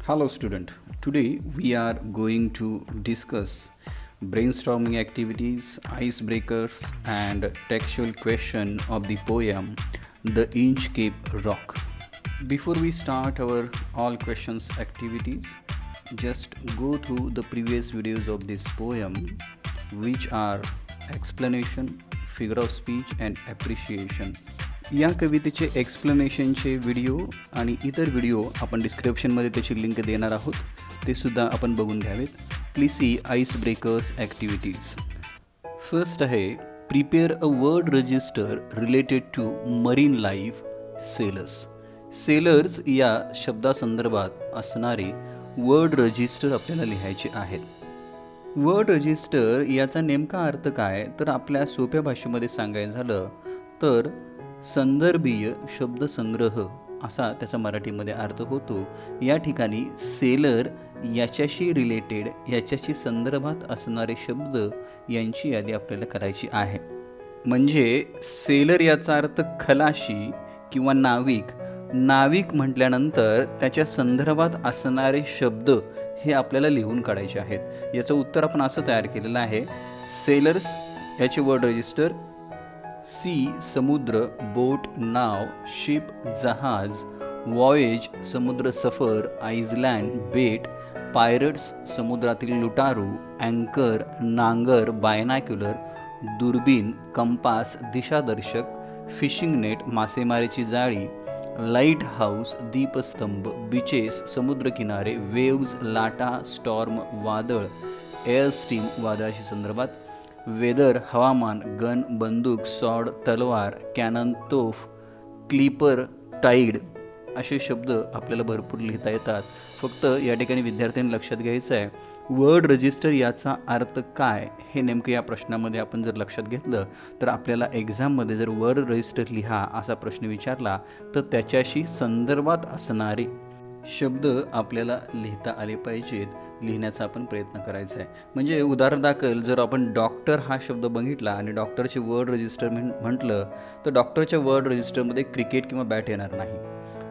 Hello, student. Today we are going to discuss brainstorming activities, icebreakers, and textual question of the poem "The Inchcape Rock." Before we start our all questions activities, just go through the previous videos of this poem, which are explanation, figure of speech, and appreciation. या कवितेचे एक्सप्लेनेशनचे video आणि इतर video आपण डिस्क्रिप्शनमध्ये त्याची link देणार आहोत, ते सुद्धा आपण बघून घ्यावेत. Please see ice breakers activities. First आहे prepare a word register related to marine life sailors. Sailors या शब्दासंदर्भात असणारे वर्ड रजिस्टर आपल्याला लिहायचे आहेत. वर्ड रजिस्टर याचा नेमका अर्थ काय, तर आपल्या सोप्या भाषेमध्ये सांगायचं झालं तर संदर्भीय शब्दसंग्रह असा त्याचा मराठीमध्ये अर्थ होतो. या ठिकाणी सेलर याच्याशी रिलेटेड, याच्याशी संदर्भात असणारे शब्द यांची यादी आपल्याला करायची आहे. म्हणजे सेलर याचा अर्थ खलाशी किंवा नाविक. नाविक म्हटल्यानंतर त्याच्या संदर्भात असणारे शब्द हे आपल्याला लिहून काढायचे आहेत. याचं उत्तर आपण असं तयार केलेलं आहे. सेलर्स याचे वर्ड रजिस्टर: सी समुद्र, बोट नाव, शिप जहाज, वॉयेज समुद्र सफर, आइसलँड बेट, पायरट्स समुद्रातील लुटारू, अँकर नांगर, बायनॅक्युलर दुर्बीण, कंपास दिशादर्शक, फिशिंग नेट मासेमारीची जाळी, लाईट हाऊस दीपस्तंभ, बीचेस समुद्रकिनारे, वेव्ज लाटा, स्टॉर्म वादळ, एअर स्टीम वादळाशी संदर्भात, वेदर हवामान, गन बंदूक, सॉड तलवार, कॅनन तोफ, क्लिपर टाईड असे शब्द आपल्याला भरपूर लिहिता येतात. फक्त या ठिकाणी विद्यार्थ्यांनी लक्षात घ्यायचं आहे, वर्ड रजिस्टर याचा अर्थ काय हे नेमकं या प्रश्नामध्ये आपण जर लक्षात घेतलं तर आपल्याला एक्झाममध्ये जर वर्ड रजिस्टर लिहा असा प्रश्न विचारला तर त्याच्याशी संदर्भात असणारे शब्द आपल्याला लिहिता आले पाहिजेत. लिहिण्याचा आपण प्रयत्न करायचा आहे. म्हणजे उदाहरणादाखल जर आपण डॉक्टर हा शब्द बघितला आणि डॉक्टरचे वर्ड रजिस्टर म्हटलं तर डॉक्टरच्या वर्ड रजिस्टरमध्ये क्रिकेट किंवा बॅट येणार नाही.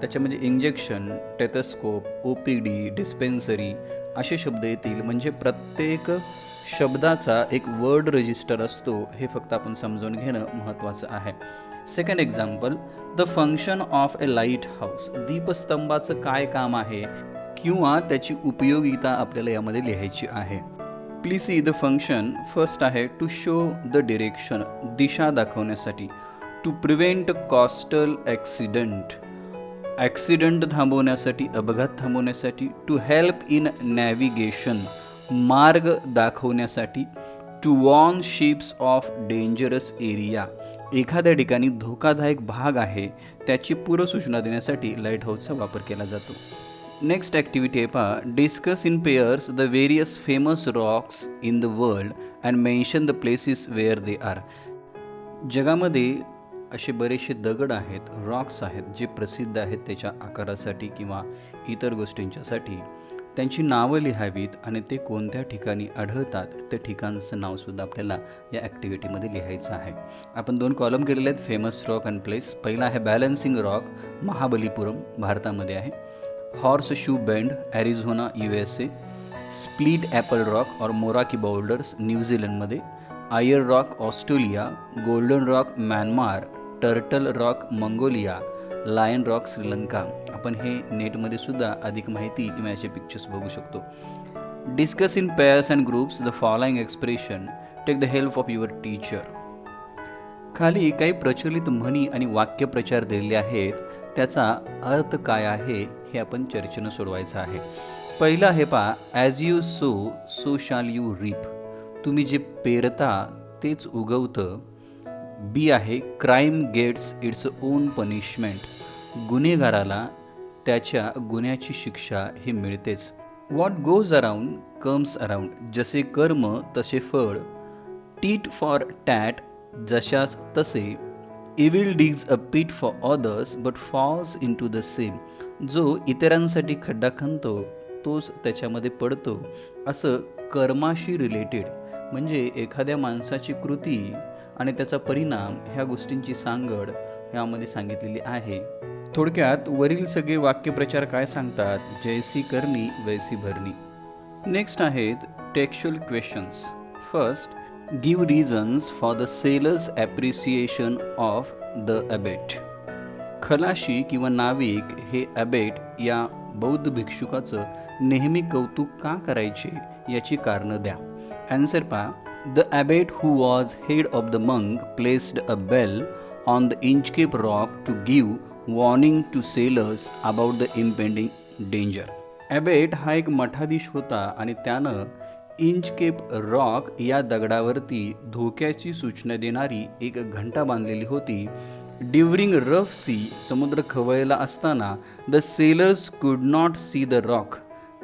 त्याच्यामध्ये इंजेक्शन, टेथस्कोप, OPD, डिस्पेन्सरी असे शब्द येतील. म्हणजे प्रत्येक शब्दाचा एक वर्ड रजिस्टर असतो, हे फक्त आपण समजून घेणं महत्त्वाचं आहे. Second example, the function of a lighthouse. दीपस्तंभाचं काय काम आहे किंवा त्याची उपयोगिता आपल्याला यामध्ये लिहायची आहे. Please see the function. First आहे टू शो द डिरेक्शन, दिशा दाखवण्यासाठी. To prevent coastal accident, accident थांबवण्यासाठी, अपघात थांबवण्यासाठी. टू हेल्प इन नॅव्हिगेशन, मार्ग दाखवण्यासाठी. To warn ships of dangerous area, एखाद्या ठिकाणी धोकादायक भाग आहे त्याची पूर्वसूचना देण्यासाठी लाईट हाऊसचा वापर केला जातो. नेक्स्ट ॲक्टिव्हिटी आहे पहा, discuss in pairs the various famous rocks in the world and mention the places wear they R. जगामध्ये असे बरेचसे दगड आहेत, रॉक्स आहेत जे प्रसिद्ध आहेत त्याच्या आकारासाठी किंवा इतर गोष्टींच्यासाठी. त्यांची नावं लिहावीत आणि ते कोणत्या ठिकाणी आढळतात त्या ठिकाणचं नावसुद्धा आपल्याला या ॲक्टिव्हिटीमध्ये लिहायचं आहे. आपण 2 कॉलम केलेले आहेत, फेमस रॉक अँड प्लेस. पहिला आहे बॅलन्सिंग रॉक, महाबलीपुरम भारतामध्ये आहे. Horseshoe Bend, Arizona USA. Split Apple Rock और मोराकी बाउल्डर्स न्यूझीलंडमध्ये. Ayers Rock Australia. Golden Rock Myanmar. Turtle Rock Mongolia. Lion Rock Sri Lanka. आपण हे नेटमध्ये सुद्धा अधिक माहिती किंवा याचे पिक्चर्स बघू शकतो. Discuss in pairs and groups the following expression. Take the help of your teacher. खाली काही प्रचलित म्हणी आणि वाक्यप्रचार दिलेले आहेत, त्याचा अर्थ काय आहे हे आपण चर्चेनं सोडवायचं आहे. पहिलं आहे पहा, as you sow so shall you reap. तुम्ही जे पेरता तेच उगवतं. बी आहे, crime gets its own punishment. गुन्हेगाराला त्याच्या गुन्ह्याची शिक्षा ही मिळतेच. What goes around comes around. जसे कर्म तसे फळ. टीट फॉर टॅट, जशास तसे. Evil digs a pit for others but falls in to the same. जो इतरांसाठी खड्डा खणतो तोच त्याच्यामध्ये पडतो. असं कर्माशी रिलेटेड म्हणजे एखाद्या माणसाची कृती आणि त्याचा परिणाम ह्या गोष्टींची सांगड यामध्ये सांगितलेली आहे. थोडक्यात वरील सगळे वाक्यप्रचार काय सांगतात? जैसी करणी वैसी भरणी. नेक्स्ट आहेत textual questions. First, give reasons for the sailors appreciation of the abbot. खलाशी किंवा नाविक हे अबेट या बौद्ध भिक्षुकाचं नेहमी कौतुक का करायचे याची कारणं द्या. ॲन्सर पहा. The abbot who was head of the monk placed a bell on the Inchcape rock to give warning to sailors about the impending danger. Abbot हा एक मठाधीश होता आणि त्यानं इंचकेप रॉक या दगडावरती धोक्याची सूचना देणारी एक घंटा बांधलेली होती. ड्युरिंग रफ सी, समुद्र खवळलेला असताना, the sailors could not see the rock,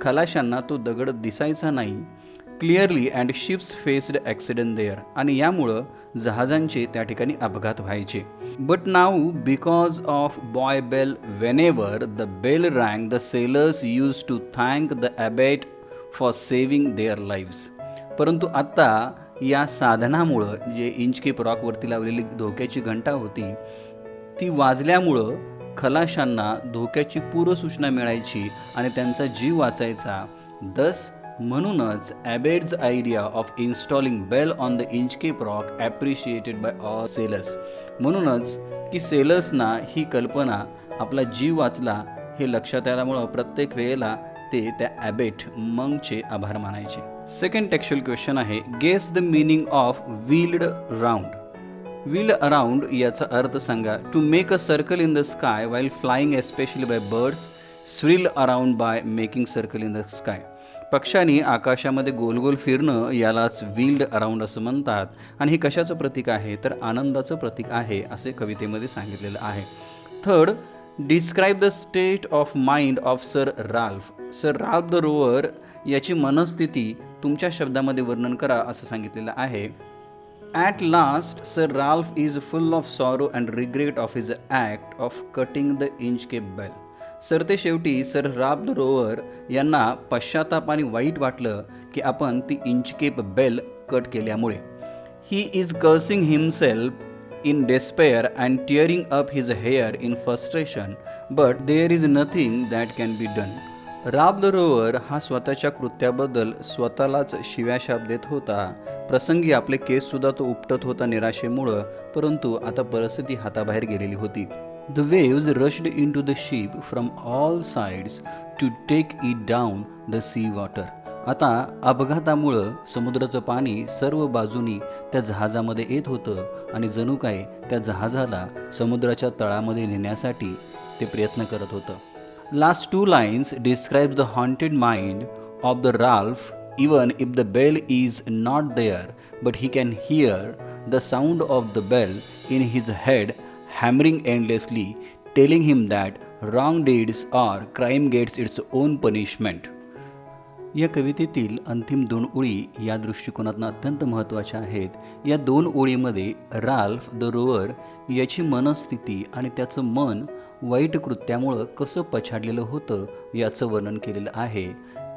खलाशांना तो दगड दिसायचा नाही. Clearly and ships faced accident there, आणि यामुळं जहाजांचे त्या ठिकाणी अपघात व्हायचे. But now because of buoy bell, whenever the bell rang the sailors used to thank the abbot for saving their lives. परंतु आत्ता या साधनामुळं, जे इंचकेप रॉकवरती लावलेली धोक्याची घंटा होती, ती वाजल्यामुळं खलाशांना धोक्याची पूर्वसूचना मिळायची आणि त्यांचा जीव वाचायचा. दस, म्हणूनच abbot's idea of installing bell on the Inchcape rock appreciated by all sailors. म्हणूनच की सेलर्सना ही कल्पना, आपला जीव वाचला हे लक्षात आल्यामुळं प्रत्येक वेळेला ते त्या ॲबेट मंकचे आभार मानायचे. सेकंड टेक्स्चुअल क्वेश्चन आहे, guess the meaning of wheeled round. Wheeled around याचा अर्थ सांगा. To make a circle in the sky while flying especially by birds, swirl around by making circle in the sky. पक्ष्यांनी आकाशामध्ये गोल गोल फिरणं यालाच wheeled around असं म्हणतात. आणि हे कशाचं प्रतीक आहे? तर आनंदाचं प्रतीक आहे असे कवितेमध्ये सांगितलेलं आहे. Third, describe the state of mind of sir Ralph. Sir Ralph the rover याची मनस्थिती तुमच्या शब्दामध्ये वर्णन करा असं सांगितलेलं आहे. At last sir Ralph is full of sorrow and regret of his act of cutting the Inchcape bell. सरते शेवटी सर राल्फ द रोवर यांना पश्चाताप आणि वाईट वाटलं की आपण ती इंचकेप बेल कट केल्यामुळे. He is cursing himself in despair and tearing up his hair in frustration, but there is nothing that can be done. Ralph the rover हा स्वतःच्या कृत्याबद्दल स्वतःलाच शिव्याशाप देत होता. प्रसंगी आपले केस सुद्धा तो उपटत होता निराशेमुळं, परंतु आता परिस्थिती हाताबाहेर गेलेली होती. The waves rushed into the ship from all sides to take it down the sea water. आता अपघातामुळं समुद्राचं पाणी सर्व बाजूनी त्या जहाजामध्ये येत होतं आणि जणू काय त्या जहाजाला समुद्राच्या तळामध्ये नेण्यासाठी ते प्रयत्न करत होतं. Last two lines describes the haunted mind of the Ralph. Even if the bell is not there, but he can hear the sound of the bell in his head hammering endlessly, telling him that wrong deeds or crime gets its own punishment. या कवितेतील अंतिम 2 ओळी या दृष्टिकोनातून अत्यंत महत्त्वाच्या आहेत. या 2 ओळीमध्ये राल्फ द रोवर याची मनस्थिती आणि त्याचं मन वाईट कृत्यामुळं कसं पछाडलेलं होतं याचं वर्णन केलेलं आहे.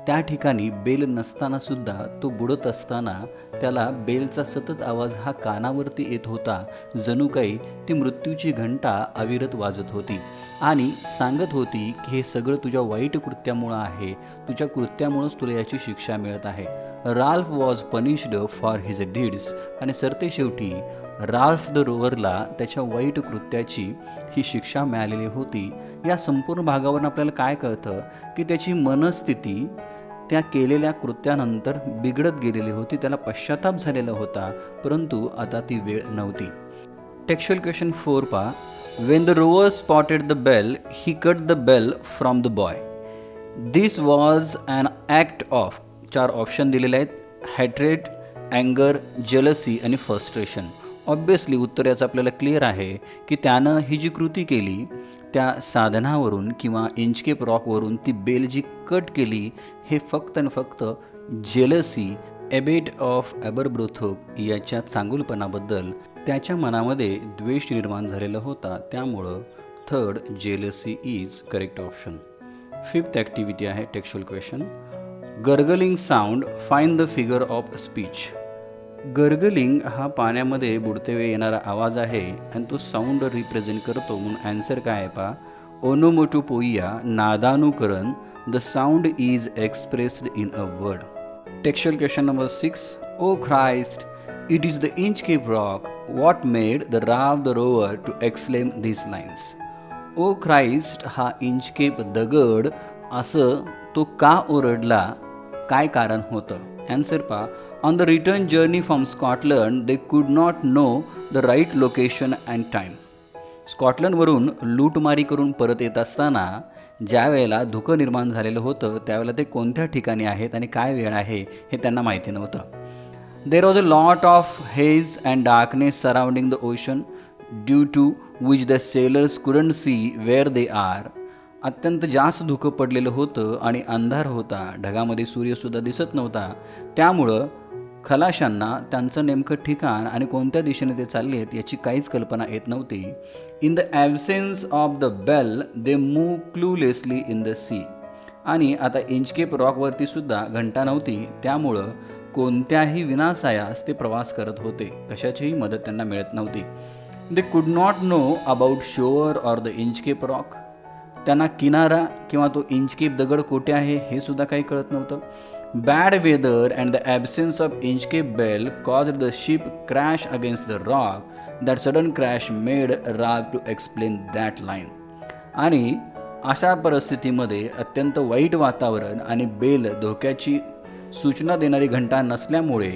त्या ठिकाणी बेल नसतानासुद्धा तो बुडत असताना त्याला बेलचा सतत आवाज हा कानावरती येत होता. जणू काही ती मृत्यूची घंटा अविरत वाजत होती आणि सांगत होती की हे सगळं तुझ्या वाईट कृत्यामुळं आहे, तुझ्या कृत्यामुळंच तुला याची शिक्षा मिळत आहे. Ralph was punished for his deeds. आणि सरते शेवटी राल्फ द रोवरला त्याच्या वाईट कृत्याची ही शिक्षा मिळालेली होती. या संपूर्ण भागावरून आपल्याला काय कळतं की त्याची मनस्थिती त्या केलेल्या कृत्यानंतर बिघडत गेलेली होती, त्याला पश्चाताप झालेला होता, परंतु आता ती वेळ नव्हती. टेक्स्चुअल क्वेश्चन 4 पहा. When the rover spotted the bell, he cut the bell from the buoy. This was an act of, 4 option दिलेले आहेत, हॅट्रेट, अँगर, जेलसी आणि फ्रस्ट्रेशन. ऑब्वियसली उत्तर याचं आपल्याला क्लिअर आहे की त्यानं ही जी कृती केली त्या साधनावरून किंवा इंचकेप रॉकवरून ती बेल जी कट केली, हे फक्त आणि फक्त जेलसी, एबेट ऑफ एबरब्रोथोक याच्या चांगुलपणाबद्दल त्याच्या मनामध्ये द्वेष निर्माण झालेला होता. त्यामुळं third jealousy is correct option. 5th activity आहे textual question. Gargling sound, find the figure of speech. Gargling हा पाण्यामध्ये बुडते वेळी येणारा आवाज आहे आणि तो साऊंड रिप्रेझेंट करतो. म्हणून ॲन्सर काय आहे पहा, ओनोमोटोपोइया नादानुकरण. The sound is expressed in a word. Textual question number 6. O Christ, it is the Inchcape rock. What made the Ralph the rover to exclaim these lines. O Christ हा Inchcape दगड असं तो का ओरडला, काय कारण होतं. ॲन्सर पहा, on the return journey from Scotland they could not know the right location and time. स्कॉटलंडवरून लूटमारी करून परत येत असताना ज्या वेळेला धुकं निर्माण झालेलं होतं त्यावेळेला ते कोणत्या ठिकाणी आहेत आणि काय वेळ आहे हे त्यांना माहिती नव्हतं. There was a lot of haze and darkness surrounding the ocean due to which the sailors couldn't see where they are. अत्यंत जास्त धुकं पडलेलं होतं आणि अंधार होता, ढगामध्ये सूर्यसुद्धा दिसत नव्हता. त्यामुळं खलाशांना त्यांचं नेमकं ठिकाण आणि कोणत्या दिशेने ते चालले आहेत याची काहीच कल्पना येत नव्हती. In the absence of the bell they move cluelessly in the sea. आणि आता इंचकेप रॉकवरती सुद्धा घंटा नव्हती, त्यामुळं कोणत्याही विनासायास ते प्रवास करत होते. कशाचीही मदत त्यांना मिळत नव्हती. दे could not know about shore or the Inchcape rock. त्यांना किनारा किंवा तो इंचकेप दगड कोठे आहे हे सुद्धा काही कळत नव्हतं. Bad weather and the absence of Inchcape bell caused the ship crash against the rock. That sudden crash made rage to explain that line. आणि अशा परिस्थितीमध्ये अत्यंत वाईट वातावरण आणि बेल धोक्याची सूचना देणारी घंटा नसल्यामुळे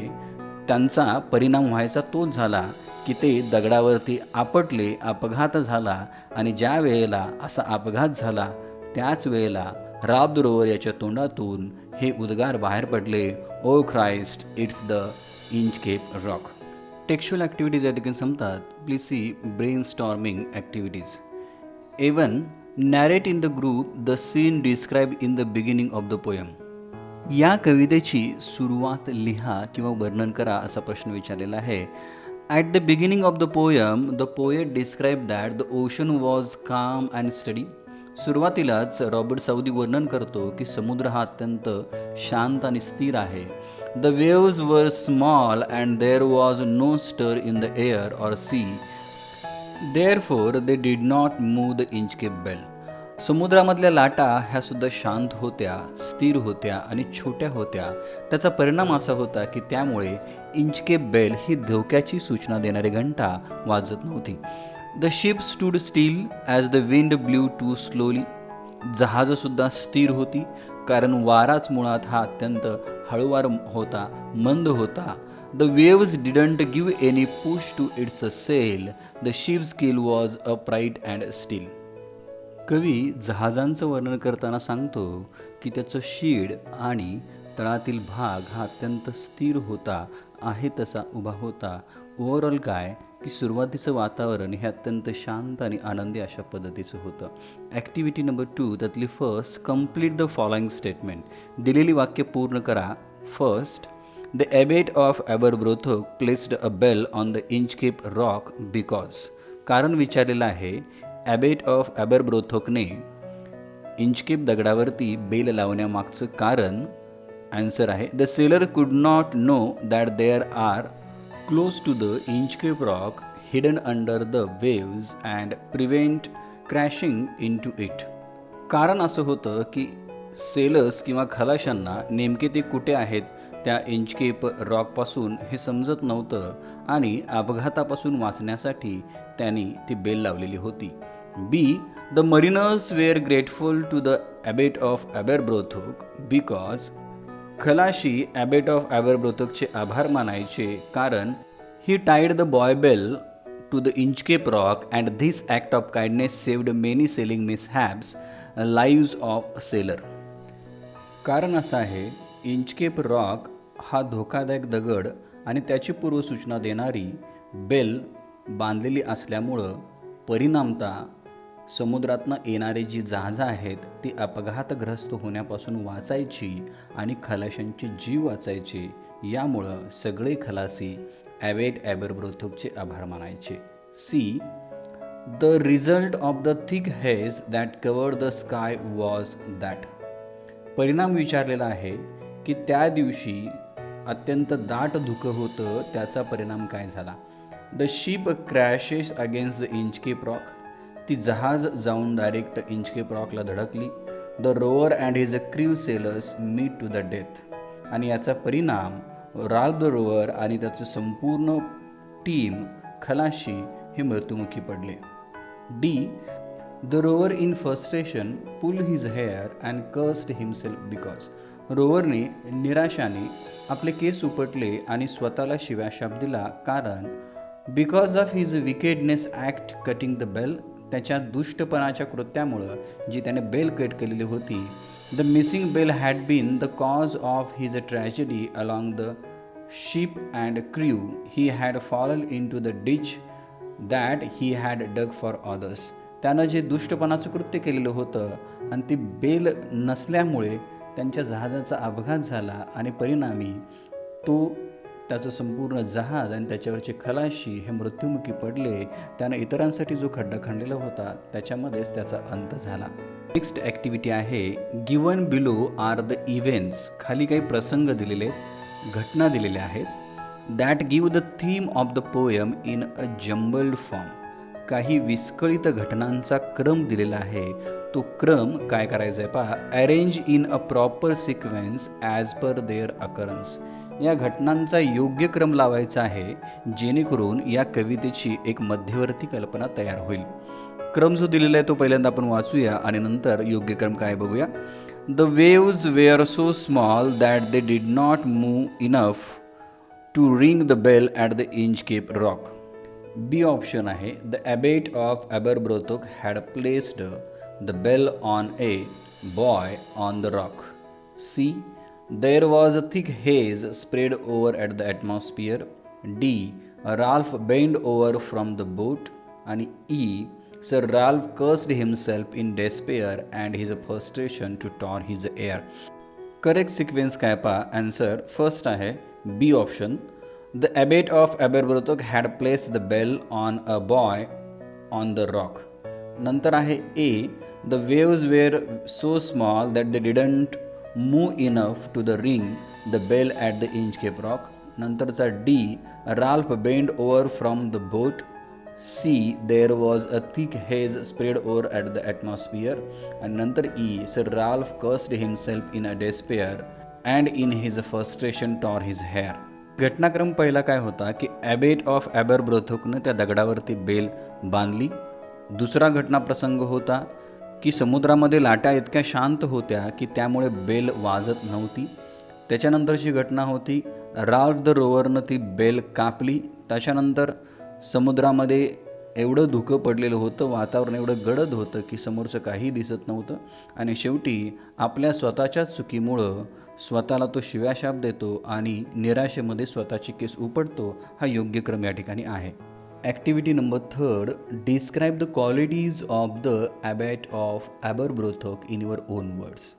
त्यांचा परिणाम व्हायचा तोच झाला की ते दगडावरती आपटले, अपघात झाला. आणि ज्या वेळेला असा अपघात झाला त्याच वेळेला राब द रोवर याच्या तोंडातून हे उद्गार बाहेर पडले, O Christ, it's the Inchcape rock. Textual activities या ठिकाणी संपतात. Please see brainstorming activities. A one narrate in the group the scene describe in the beginning of the poem. या कवितेची सुरुवात लिहा किंवा वर्णन करा असा प्रश्न विचारलेला आहे. At the beginning of the poem the poet describe that the ocean was काम अँड स्टडी. सुरुवातीलाच रॉबर्ट साऊदी वर्णन करतो की समुद्र हा अत्यंत शांत आणि स्थिर आहे. The waves were small and there was no stir in the air or sea. Therefore they did not move the Inchcape bell. समुद्रामधल्या लाटा ह्या सुद्धा शांत होत्या, स्थिर होत्या आणि छोट्या होत्या. त्याचा परिणाम असा होता की त्यामुळे इंचकेप बेल ही धोक्याची सूचना देणारी घंटा वाजत नव्हती. The ship stood still as the wind blew too slowly. जहाजसुद्धा स्थिर होती कारण वाराच मुळात हा अत्यंत हळूवार होता, मंद होता. The waves didn't give any push to its sail. The ship's keel was upright and still. कवी जहाजांचं वर्णन करताना सांगतो की त्याचं शीड आणि तळातील भाग हा अत्यंत स्थिर होता, आहे तसा उभा होता. ओव्हरऑल काय की सुरुवातीचं वातावरण हे अत्यंत शांत आणि आनंदी अशा पद्धतीचं होतं. ॲक्टिव्हिटी नंबर 2 त्यातली first, complete the following statement. दिलेली वाक्य पूर्ण करा. First, the abbot of Aberbrothok placed a bell on the Inchcape rock because. कारण विचारलेलं आहे. ॲबेट ऑफ ॲबरब्रोथोकने इंचकेप दगडावरती बेल लावण्यामागचं कारण. ॲन्सर आहे, the sailor could not know that there are close to the Inchcape rock hidden under the waves and prevent crashing in to it. कारण असं होतं की सेलर्स किंवा खलाशांना नेमके ते कुठे आहेत त्या इंचकेप रॉकपासून हे समजत नव्हतं आणि अपघातापासून वाचण्यासाठी त्यांनी ती बेल लावलेली होती. B, the mariners were grateful to the abbot of Aberbrothok because. खलाशी ॲबेट ऑफ ॲबरब्रोथोकचे आभार मानायचे कारण he tied the buoy bell to the Inchcape rock and this act of kindness saved many sailing mishaps lives of sailor. कारण असं आहे, Inchcape rock हा धोकादायक दगड आणि त्याची पूर्वसूचना देणारी बेल बांधलेली असल्यामुळं परिणामतः समुद्रातनं येणारी जी जहाजं आहेत ती अपघातग्रस्त होण्यापासून वाचायची आणि खलाशांचे जीव वाचायचे. यामुळं सगळे खलासी ॲबेट ॲबरब्रोथोकचे आभार मानायचे. C, the result of the thick haze that covered the sky was that. परिणाम विचारलेला आहे की त्या दिवशी अत्यंत दाट धुकं होतं, त्याचा परिणाम काय झाला? The ship crashes against the Inchcape rock. ती जहाज जाऊन डायरेक्ट इंचकेप रॉकला धडकली. The rover and his crew sailors meet to the death. आणि याचा परिणाम राल्फ द रोवर आणि त्याचं संपूर्ण टीम खलाशी हे मृत्युमुखी पडले. D. The rover in frustration pull his hair and cursed himself because. रोवरने निराशाने आपले केस उपटले आणि स्वतःला शिव्याशाप दिला, कारण because of his wickedness act cutting the bell. त्याच्या दुष्टपणाच्या कृत्यामुळं जी त्याने बेल कट केलेली होती. The missing bell had been the cause of his tragedy along the ship and crew. He had fallen in to the ditch that he had dug for others. त्यानं जे दुष्टपणाचं कृत्य केलेलं होतं आणि ती बेल नसल्यामुळे त्यांच्या जहाजाचा अपघात झाला आणि परिणामी त्याचं संपूर्ण जहाज आणि त्याच्यावरचे खलाशी हे मृत्युमुखी पडले. त्यानं इतरांसाठी जो खड्डा खणलेला होता त्याच्यामध्येच त्याचा अंत झाला. नेक्स्ट ॲक्टिव्हिटी आहे given below are the events. खाली काही प्रसंग दिलेले आहेत, घटना दिलेल्या आहेत. That give the theme of the poem in a jumbled form. काही विस्कळीत घटनांचा क्रम दिलेला आहे. तो क्रम काय करायचा आहे पहा. Arrange in a proper sequence as per their occurrence. या घटनांचा योग्य क्रम लावायचा आहे, जेणेकरून या कवितेची एक मध्यवर्ती कल्पना तयार होईल. क्रम जो दिलेला आहे तो पहिल्यांदा आपण वाचूया आणि नंतर योग्य क्रम काय बघूया. The waves were so small that they did not move enough to ring the bell at the Inchcape rock. B option आहे. The abbot of Aberbrothok had placed the bell on a buoy on the rock. C. There was a thick haze spread over at the atmosphere. D. Ralph bent over from the boat. And E. Sir Ralph cursed himself in despair and his frustration to tore his hair. Correct sequence काय पहा. Answer first आहे B option. The abbot of Aberbrothock had placed the bell on a buoy on the rock. नंतर आहे A. The waves were so small that they didn't move enough to the ring the bell at the Inchcape Rock. नंतरचा D. Ralph bent over from the boat. C. There was a thick haze spread over at the atmosphere. आणि नंतर E. Sir Ralph cursed himself in a despair and in his frustration tore his hair. घटनाक्रम पहिला काय होता की ॲबेट of ॲबरब्रोथोकनं त्या दगडावरती bell बांधली. दुसरा घटनाप्रसंग होता की समुद्रामध्ये लाटा इतक्या शांत होत्या की त्यामुळे बेल वाजत नव्हती. त्याच्यानंतरची घटना होती राल्फ द रोवरनं ती बेल कापली. त्याच्यानंतर समुद्रामध्ये एवढं धुकं पडलेलं होतं, वातावरण एवढं गडद होतं की समोरचं काही दिसत नव्हतं. आणि शेवटी आपल्या स्वतःच्याच चुकीमुळं स्वतःला तो शिव्याशाप देतो आणि निराशेमध्ये स्वतःची केस उपटतो. हा योग्य क्रम या ठिकाणी आहे. Activity number 3. Describe the qualities of the abbot of Aberbrothok in your own words.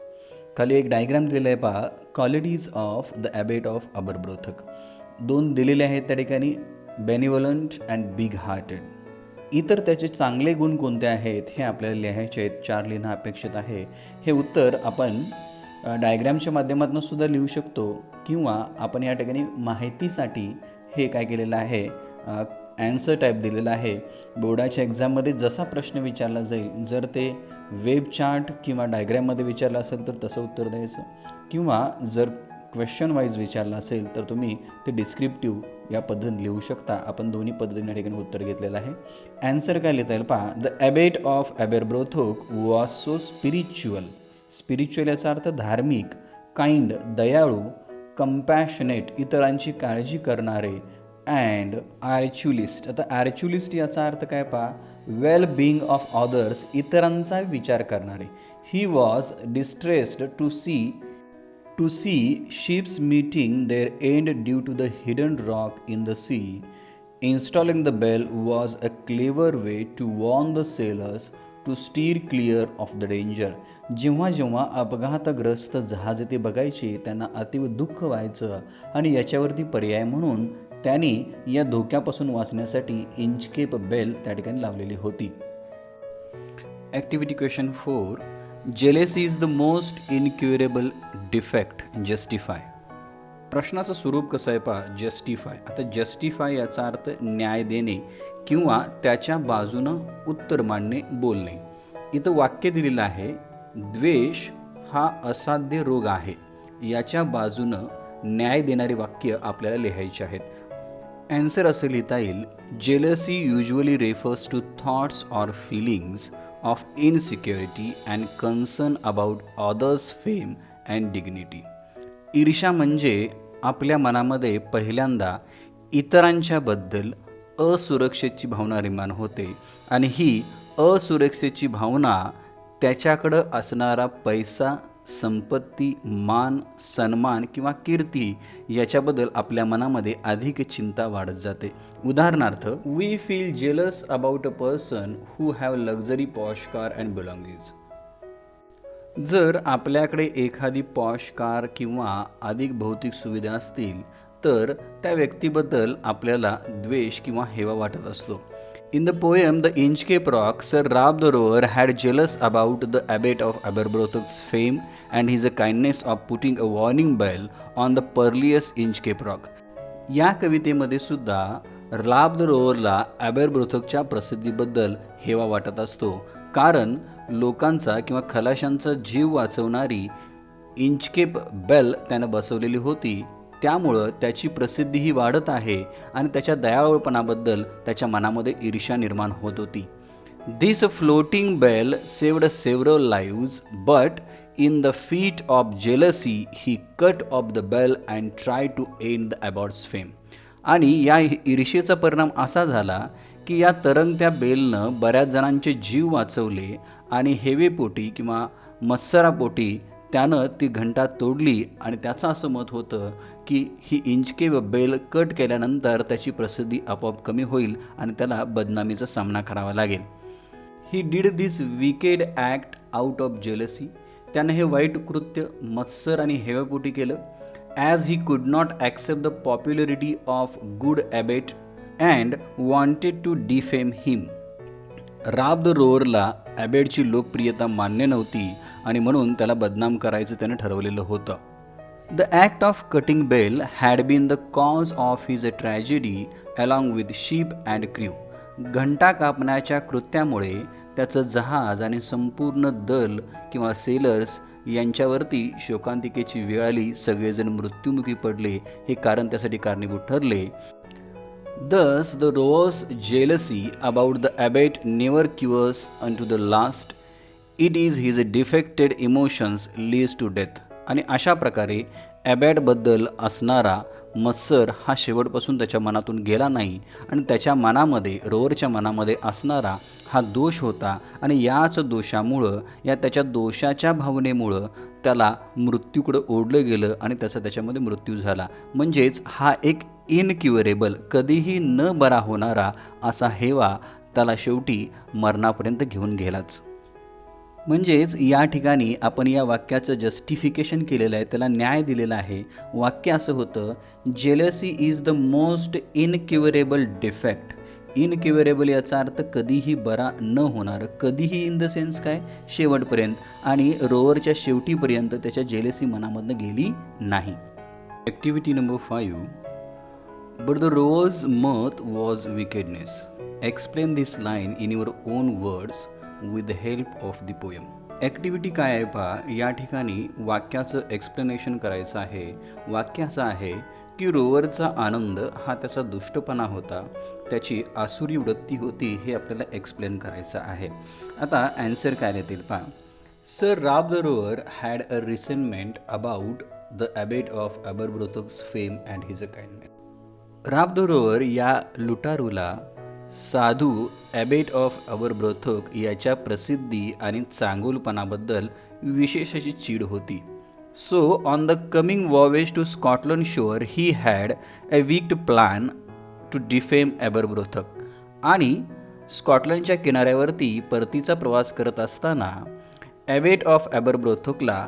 खाली एक डायग्राम दिलेला आहे पहा. Qualities of the abbot of Aberbrothok 2 दिलेले आहेत त्या ठिकाणी. Benevolent and big hearted. इतर त्याचे चांगले गुण कोणते आहेत हे आपल्याला लिहायचे आहेत. 4 लिहिणं अपेक्षित आहे. हे उत्तर आपण डायग्रामच्या माध्यमातून सुद्धा लिहू शकतो किंवा आपण या ठिकाणी माहितीसाठी हे काय केलेलं आहे, ॲन्सर टाईप दिलेला आहे. बोर्डाच्या एक्झाममध्ये जसा प्रश्न विचारला जाईल, जर ते वेब चार्ट किंवा डायग्राममध्ये विचारला असेल तर तसं उत्तर द्यायचं, किंवा जर क्वेश्चन वाईज विचारला असेल तर तुम्ही ते डिस्क्रिप्टिव्ह या पद्धतीने लिहू शकता. आपण दोन्ही पद्धतीने या ठिकाणी उत्तर घेतलेलं आहे. ॲन्सर काय लिहिता येईल पहा. The abbot of Aberbrothok was so spiritual. Spiritual याचा अर्थ धार्मिक, काइंड दयाळू, कंपॅशनेट इतरांची काळजी करणारे, अँड ॲर्च्युलिस्ट. आता ॲर्च्युलिस्ट याचा अर्थ काय पहा. वेल बिईंग ऑफ अदर्स इतरांचा विचार करणारे. He was distressed to see ships meeting their end due to the hidden rock in the sea. Installing the bell was a clever way to warn the sailors to steer clear of the danger. जेव्हा जेव्हा अपघातग्रस्त जहाज ते बघायचे त्यांना अतिव दुःख व्हायचं आणि याच्यावरती पर्याय म्हणून त्यांनी या धोक्यापासून वाचण्यासाठी इंचकेप बेल त्या ठिकाणी लावलेली होती. Activity question 4. Jealousy is the most incurable defect. Justify. प्रश्नाचं स्वरूप कसं आहे पहा, जस्टिफाय. आता जस्टिफाय याचा अर्थ न्याय देणे किंवा त्याच्या बाजूनं उत्तर मांडणे, बोलणे. इथं वाक्य दिलेलं आहे, द्वेष हा असाध्य रोग आहे. याच्या बाजूनं न्याय देणारी वाक्य आपल्याला लिहायची आहेत. ॲन्सर असं लिहिता येईल, jealousy usually refers to thoughts or feelings of insecurity and concern about others fame and dignity. ईर्ष्या म्हणजे आपल्या मनामध्ये पहिल्यांदा इतरांच्याबद्दल असुरक्षेची भावना निर्माण होते आणि ही असुरक्षेची भावना त्याच्याकडं असणारा पैसा, संपत्ती, मान, सन्मान किंवा कीर्ती याच्याबद्दल आपल्या मनामध्ये अधिक चिंता वाढत जाते. उदाहरणार्थ, we feel jealous about a person who have luxury posh car and belongings. जर आपल्याकडे एखादी पॉश कार किंवा अधिक भौतिक सुविधा असतील तर त्या व्यक्तीबद्दल आपल्याला द्वेष किंवा हेवा वाटत असतो. In the poem The Inchcape Rock, Sir Ralph the Rower had jealous about the abbot of Aberbrothock's fame and his kindness of putting a warning bell on the perilous Inchcape Rock. या कवितेमध्ये सुद्धा Ralph the रोअरला ॲबरब्रोथकच्या प्रसिद्धीबद्दल हेवा वाटत असतो, कारण लोकांचा किंवा खलाशांचा जीव वाचवणारी इंचकेप बेल त्यानं बसवलेली होती. त्यामुळं त्याची प्रसिद्धीही वाढत आहे आणि त्याच्या दयाळूपणाबद्दल त्याच्या मनामध्ये ईर्ष्या निर्माण होत होती. This floating bell saved several lives but in the fit of jealousy he cut off the bell and try to end the abbot's fame. आणि या ईर्ष्येचा परिणाम असा झाला की या तरंगत्या बेलनं बऱ्याच जणांचे जीव वाचवले आणि हेवेपोटी किंवा मत्सरापोटी त्यानं ती घंटा तोडली आणि त्याचं असं मत होतं की ही इंचके बेल कट केल्यानंतर त्याची प्रसिद्धी आपोआप कमी होईल आणि त्याला बदनामीचा सामना करावा लागेल. He did this wicked act out of jealousy. त्यानं हे वाईट कृत्य मत्सर आणि हेवेपोटी केलं. As he could not accept the popularity of good abbot and wanted to defame him. Ralph the रोअरला ॲबेटची लोकप्रियता मान्य नव्हती आणि म्हणून त्याला बदनाम करायचं त्यानं ठरवलेलं होतं. The act of cutting bell had been the cause of his tragedy along with ship and crew. घंटा कापण्याच्या कृत्यामुळे त्याचं जहाज आणि संपूर्ण दल किंवा सेलर्स यांच्यावरती शोकांतिकेची वेळ आली. सगळेजण मृत्युमुखी पडले. हे कारण त्यासाठी कारणीभूत ठरले. Thus, the rower's jealousy about the abbot never cures unto the last. It is his defected emotions leads to death. आणि अशा प्रकारे ॲबॅटबद्दल असणारा मत्सर हा शेवटपासून त्याच्या मनातून गेला नाही आणि त्याच्या मनामध्ये, रोअरच्या मनामध्ये असणारा हा दोष होता आणि याच दोषामुळं, या त्याच्या दोषाच्या भावनेमुळं त्याला मृत्यूकडं ओढलं गेलं आणि त्याच्यामध्ये मृत्यू झाला. म्हणजेच हा एक इनक्युरेबल, कधीही न बरा होणारा असा हेवा त्याला शेवटी मरणापर्यंत घेऊन गेलाच. म्हणजेच या ठिकाणी आपण या वाक्याचं जस्टिफिकेशन केलेलं आहे, त्याला न्याय दिलेला आहे. वाक्य असं होतं, jealousy is the most incurable defect. Incurable याचा अर्थ कधीही बरा न होणार, कधीही इन द सेन्स काय, शेवटपर्यंत. आणि रोअरच्या शेवटीपर्यंत त्याच्या जेलसी मनामधनं गेली नाही. Activity number 5. But the rower's mirth was wickedness. Explain this line in your own words with the help of the poem. Activity काय आहे पहा, या ठिकाणी वाक्याचं एक्सप्लेनेशन करायचं आहे. वाक्य असं आहे की रोवरचा आनंद हा त्याचा दुष्टपणा होता, त्याची आसुरी वृत्ती होती, हे आपल्याला एक्सप्लेन करायचं आहे. आता ॲन्सर काय देतील पहा. Sir Ralph the rover had a resentment about the abbot of Aberbrothok's fame and his a kindness. Ralph the rover या लुटारूला साधू ॲबेट ऑफ अबरब्रोथोक याच्या प्रसिद्धी आणि चांगुलपणाबद्दल विशेष अशी चीड होती. So on the coming voyage to Scotland shore he had a wicked plan to defame Aberbrothok. आणि स्कॉटलंडच्या किनाऱ्यावरती परतीचा प्रवास करत असताना ॲबेट ऑफ अबरब्रोथोकला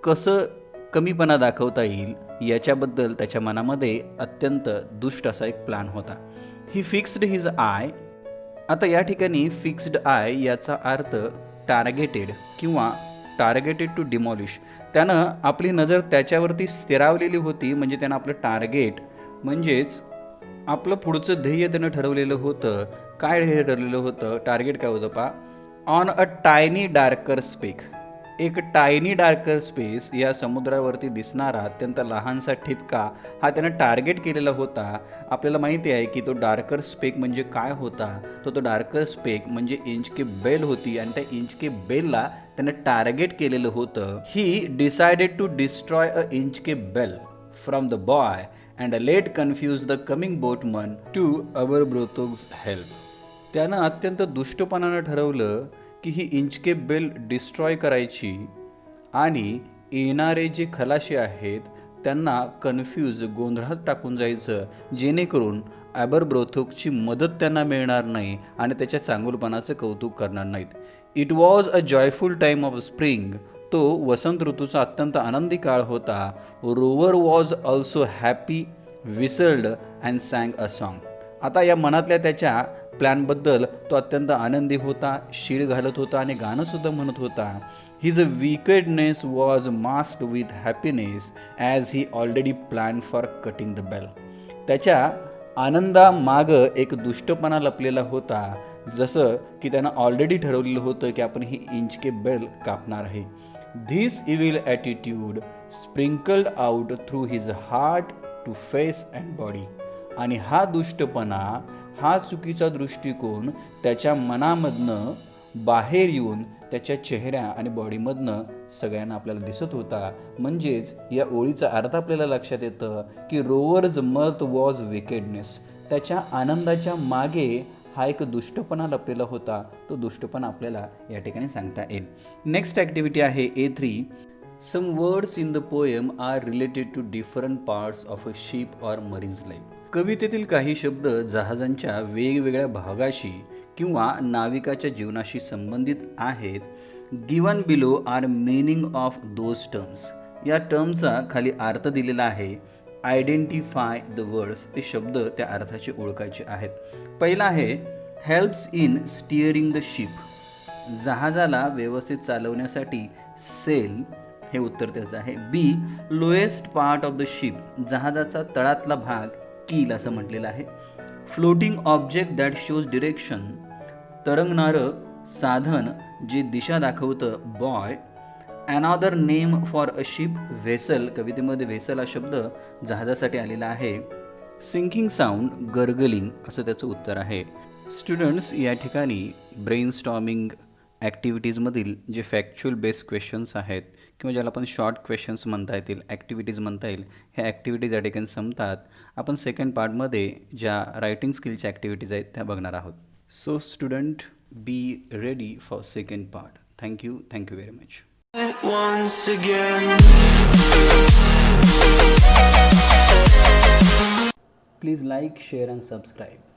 कसं कमीपणा दाखवता येईल याच्याबद्दल त्याच्या मनामध्ये अत्यंत दुष्ट असा एक प्लॅन होता. ही फिक्स्ड हिज आय. आता या ठिकाणी फिक्स्ड आय याचा अर्थ टार्गेटेड किंवा टार्गेटेड टू डिमॉलिश. त्यानं आपली नजर त्याच्यावरती स्थिरावलेली होती, म्हणजे त्यानं आपलं टार्गेट म्हणजेच आपलं पुढचं ध्येय त्यानं ठरवलेलं होतं. काय ध्येय ठरवलेलं होतं, टार्गेट काय होतं पा, on a tiny darker speck. एक टायनी डार्कर स्पेस या समुद्रावरती दिसणारा अत्यंत लहानसा ठिपका हा त्यानं टार्गेट केलेला होता. आपल्याला माहिती आहे की तो डार्कर स्पेक म्हणजे काय होता. तो डार्कर स्पेक म्हणजे इंच के बेल होती आणि त्या इंच के बेलला त्यानं टार्गेट केलेलं होतं. He decided to destroy a Inchcape bell from the buoy and let confuse the coming boatman to Aberbrothok's help. त्यानं अत्यंत दुष्टपणानं ठरवलं की ही इंचके बेल डिस्ट्रॉय करायची आणि येणारे जे खलाशी आहेत त्यांना कन्फ्यूज गोंधळात टाकून जायचं, जेणेकरून ॲबरब्रोथोकची मदत त्यांना मिळणार नाही आणि त्याच्या चांगुलपणाचं कौतुक करणार नाहीत. It was a joyful time of spring. तो वसंत ऋतूचा अत्यंत आनंदी काळ होता. Rover was also happy, whistled and sang a song. आता या मनातल्या त्याच्या प्लॅनबद्दल तो अत्यंत आनंदी होता, शीळ घालत होता आणि गाणंसुद्धा म्हणत होता. His wickedness was masked with happiness as he already plan for cutting the bell. त्याच्या आनंदामागं एक दुष्टपणा लपलेला होता, जसं की त्यानं ऑलरेडी ठरवलेलं होतं की आपण ही इंचके बेल कापणार आहे. This evil attitude sprinkled out through his heart to face and body. आणि हा दुष्टपणा, हा चुकीचा दृष्टिकोन त्याच्या मनामधनं बाहेर येऊन त्याच्या चेहऱ्या आणि बॉडीमधनं सगळ्यांना आपल्याला दिसत होता. म्हणजेच या ओळीचा अर्थ आपल्याला लक्षात येतं की रोवर्स मर्थ वॉज विकेडनेस. त्याच्या आनंदाच्या मागे हा एक दुष्टपणा लपलेला होता. तो दुष्टपणा आपल्याला या ठिकाणी सांगता येईल. नेक्स्ट ॲक्टिव्हिटी आहे A3. Some words in the poem are related to different parts of a ship or marines life. कवितेतील काही शब्द जहाजांच्या वेगवेगळ्या भागाशी किंवा नाविकाच्या जीवनाशी संबंधित आहेत. Given below are meaning of those terms. या टर्मचा खाली अर्थ दिलेला आहे. Identify the words. ते शब्द त्या अर्थाचे ओळखायचे आहेत. पहिला आहे helps in steering the ship. जहाजाला व्यवस्थित चालवण्यासाठी सेल हे उत्तर त्याचं आहे. B lowest part of the ship. जहाजाचा तळातला भाग कील असं म्हटलेलं आहे. Floating object that shows direction. तरंगणारं साधन जे दिशा दाखवतं, buoy. Another name for a ship vessel. कवितेमध्ये व्हेसल हा शब्द जहाजासाठी आलेला आहे. सिंकिंग साऊंड गर्गलिंग असं त्याचं उत्तर आहे. स्टुडंट्स, या ठिकाणी ब्रेनस्टॉर्मिंग ॲक्टिव्हिटीजमधील जे फॅक्च्युअल बेस्ड क्वेश्चन्स आहेत किंवा ज्याला आपण शॉर्ट क्वेश्चन्स म्हणता येतील, ॲक्टिव्हिटीज म्हणता येईल, ह्या ॲक्टिव्हिटीज या ठिकाणी संपतात. आपण सेकंड पार्टमध्ये ज्या रायटिंग स्किलच्या ॲक्टिव्हिटीज आहेत त्या बघणार आहोत. So student, be ready for second part. Thank you very much. Once again. Please like, share and subscribe.